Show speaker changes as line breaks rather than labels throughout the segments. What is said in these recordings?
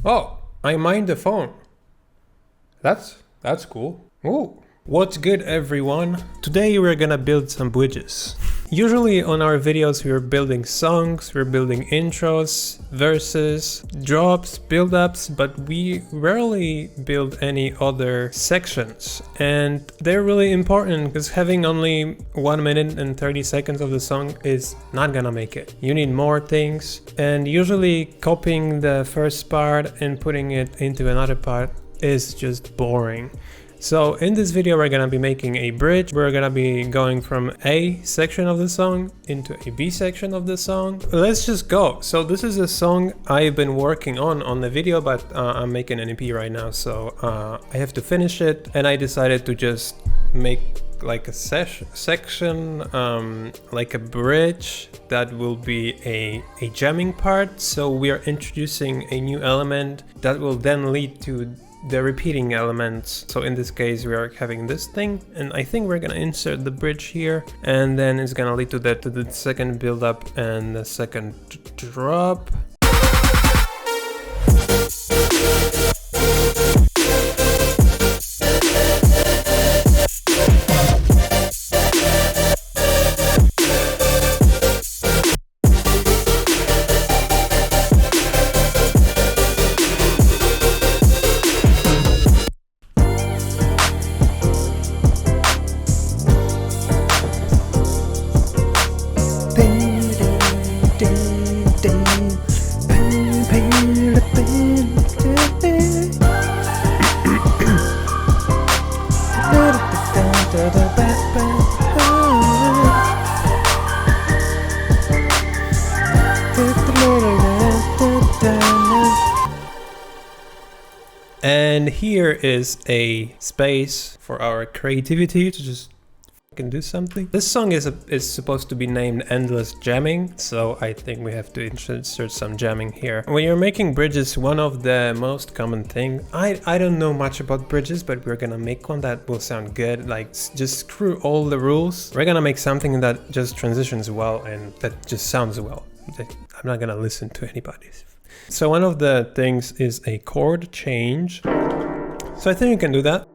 Oh, I mined the phone. That's cool. Ooh. What's good, everyone? Today we're gonna build some bridges. Usually on our videos we're building songs, we're building intros, verses, drops, build-ups, but we rarely build any other sections. And they're really important because having only 1 minute and 30 seconds of the song is not gonna make it. You need more things, and usually copying the first part and putting it into another part is just boring. So in this video we're gonna be making a bridge. We're gonna be going from A section of the song into a B section of the song. Let's just go. So this is a song I've been working on the video, but I'm making an EP right now, so I have to finish it, and I decided to just make like a section, like a bridge that will be a jamming part. So we are introducing a new element that will then lead to the repeating elements. So in this case we are having this thing, and I think we're gonna insert the bridge here, and then it's gonna lead to the second build up and the second drop. And here is a space for our creativity to just fucking do something. This song is supposed to be named Endless Jamming, so I think we have to insert some jamming here. When you're making bridges, one of the most common thing, I don't know much about bridges, but we're gonna make one that will sound good. Like, just screw all the rules. We're gonna make something that just transitions well and that just sounds well. I'm not gonna listen to anybody's. So one of the things is a chord change. So I think you can do that.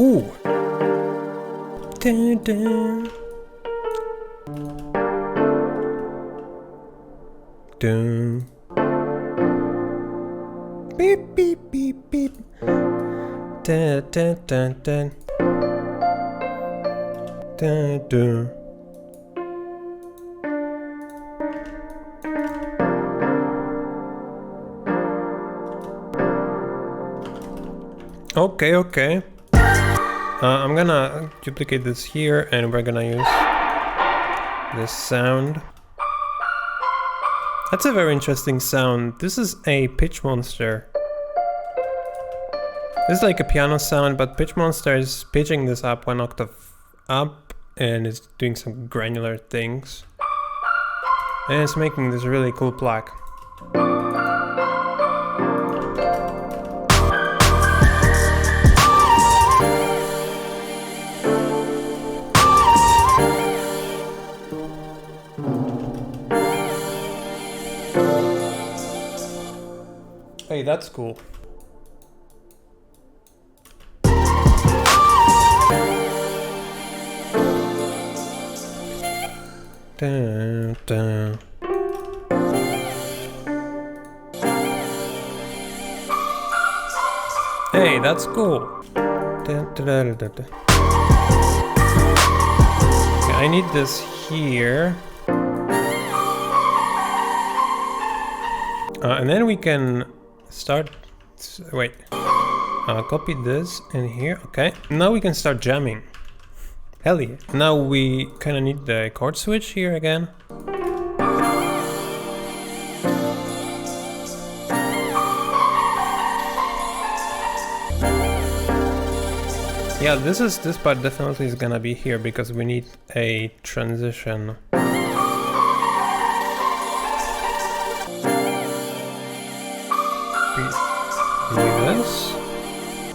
Ooh. Dun, dun. Dun. Beep beep beep beep. Dun dun dun dun. Dun dun. Okay. I'm gonna duplicate this here, and we're gonna use this sound. That's a very interesting sound. This is a pitch monster. This is like a piano sound, but pitch monster is pitching this up 1 octave up, and it's doing some granular things. And it's making this really cool plaque. Hey, that's cool. Dun, dun. Hey, that's cool. Dun, dun, dun, dun, dun. Okay, I need this here. And then we can start. Wait. Copy this in here. Okay. Now we can start jamming. Hell yeah. Now we kind of need the chord switch here again. Yeah, this part definitely is gonna be here because we need a transition. Maybe this.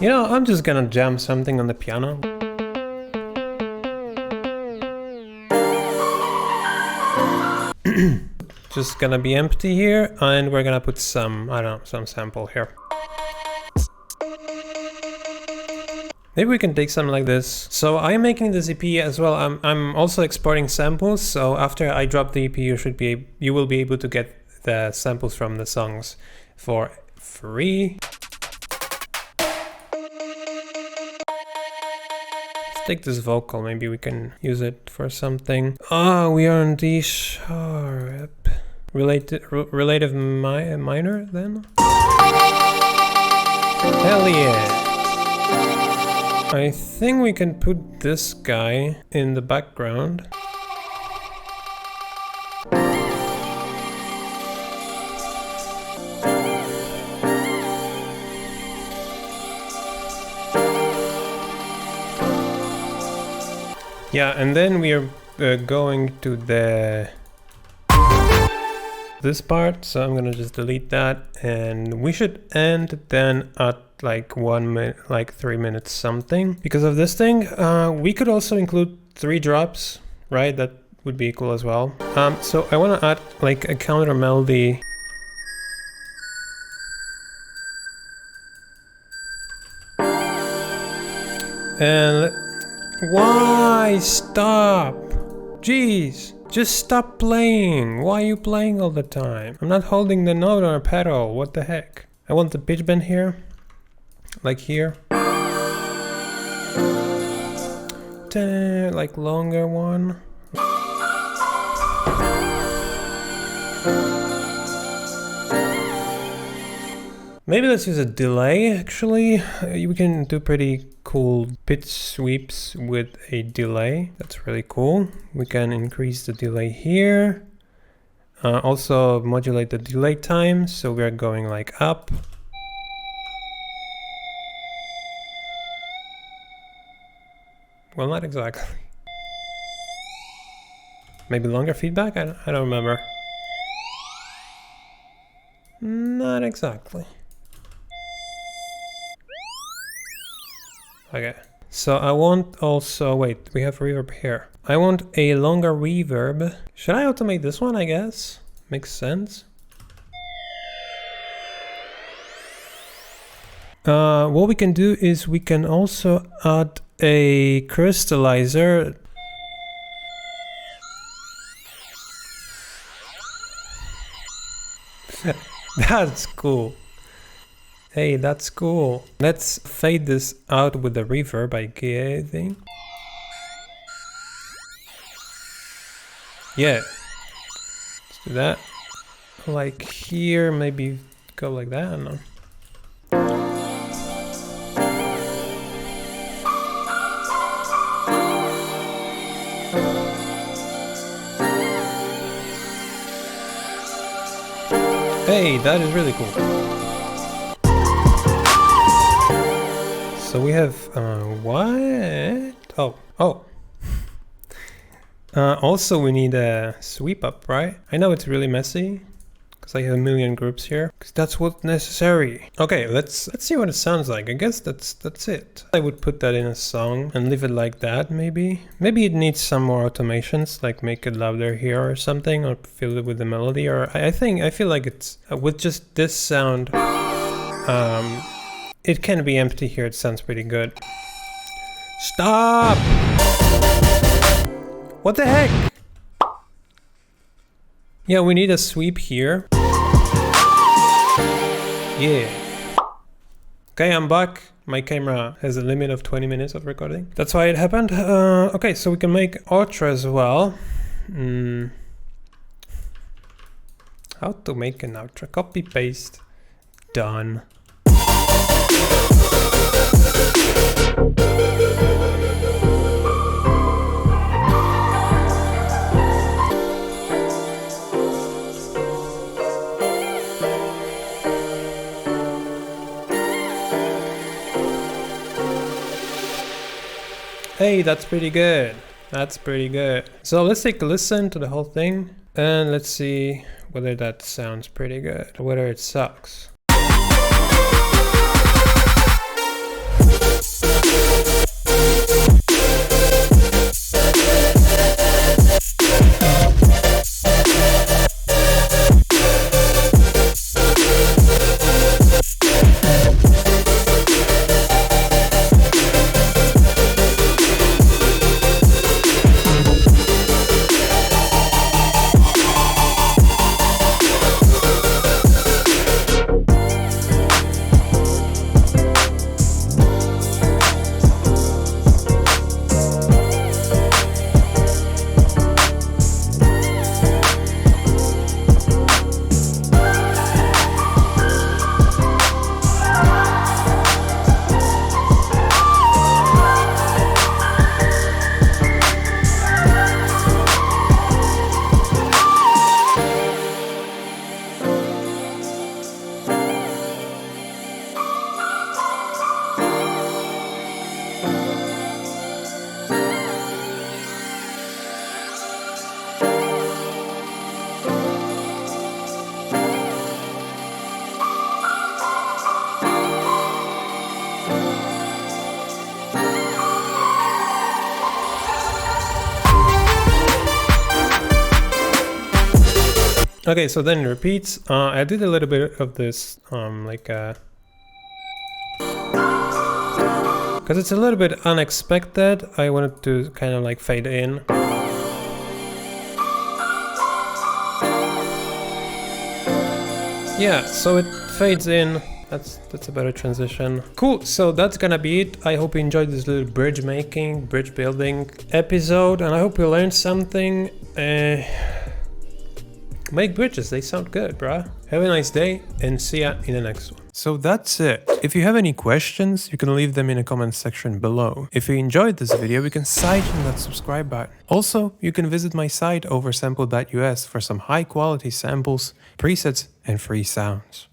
You know, I'm just gonna jam something on the piano. Just gonna be empty here, and we're gonna put some, I don't know, some sample here. Maybe we can take something like this. So I'm making this EP as well. I'm also exporting samples. So after I drop the EP, you will be able to get the samples from the songs for free. Let's take this vocal. Maybe we can use it for something. Oh, we are on D sharp. Relative minor then? Hell yeah! I think we can put this guy in the background. Yeah, and then we are going to this part, so I'm gonna just delete that, and we should end then at like 1 minute, like 3 minutes something. Because of this thing, we could also include 3 drops, right? That would be cool as well. So I want to add like a counter melody. And why stop? Jeez. Just stop playing. Why are you playing all the time? I'm not holding the note on a pedal. What the heck? I want the pitch bend here. Like here. Like longer one. Maybe let's use a delay actually. We can do pretty cool pitch sweeps with a delay. That's really cool. We can increase the delay here. Also modulate the delay time. So we're going like up. Well, not exactly. Maybe longer feedback? I don't remember. Not exactly. Okay, so I want also, wait, we have reverb here. I want a longer reverb. Should I automate this one, I guess? Makes sense. What we can do is we can also add a crystallizer. That's cool. Hey, that's cool. Let's fade this out with the reverb, I think. Yeah. Let's do that. Like here, maybe go like that, I don't know. Hey, that is really cool. So we have, what? Oh. Also we need a sweep up, right? I know it's really messy, because I have a million groups here, because that's what's necessary. Okay, let's see what it sounds like. I guess that's it. I would put that in a song and leave it like that, maybe. Maybe it needs some more automations, like make it louder here or something, or fill it with the melody, or I feel like it's, with just this sound, it can be empty here, it sounds pretty good. Stop! What the heck? Yeah, we need a sweep here. Yeah. Okay, I'm back. My camera has a limit of 20 minutes of recording. That's why it happened. Okay, so we can make outro as well. How to make an outro? Copy, paste. Done. Hey, that's pretty good. That's pretty good. So let's take a listen to the whole thing and let's see whether that sounds pretty good or whether it sucks. Okay, so then it repeats. I did a little bit of this, because it's a little bit unexpected. I wanted to kind of like fade in. Yeah, so it fades in. That's a better transition. Cool, so that's gonna be it. I hope you enjoyed this little bridge building episode, and I hope you learned something. Make bridges, they sound good, bruh. Have a nice day, and see ya in the next one. So that's it. If you have any questions, you can leave them in the comment section below. If you enjoyed this video, you can side on that subscribe button. Also, you can visit my site oversampled.us for some high quality samples, presets, and free sounds.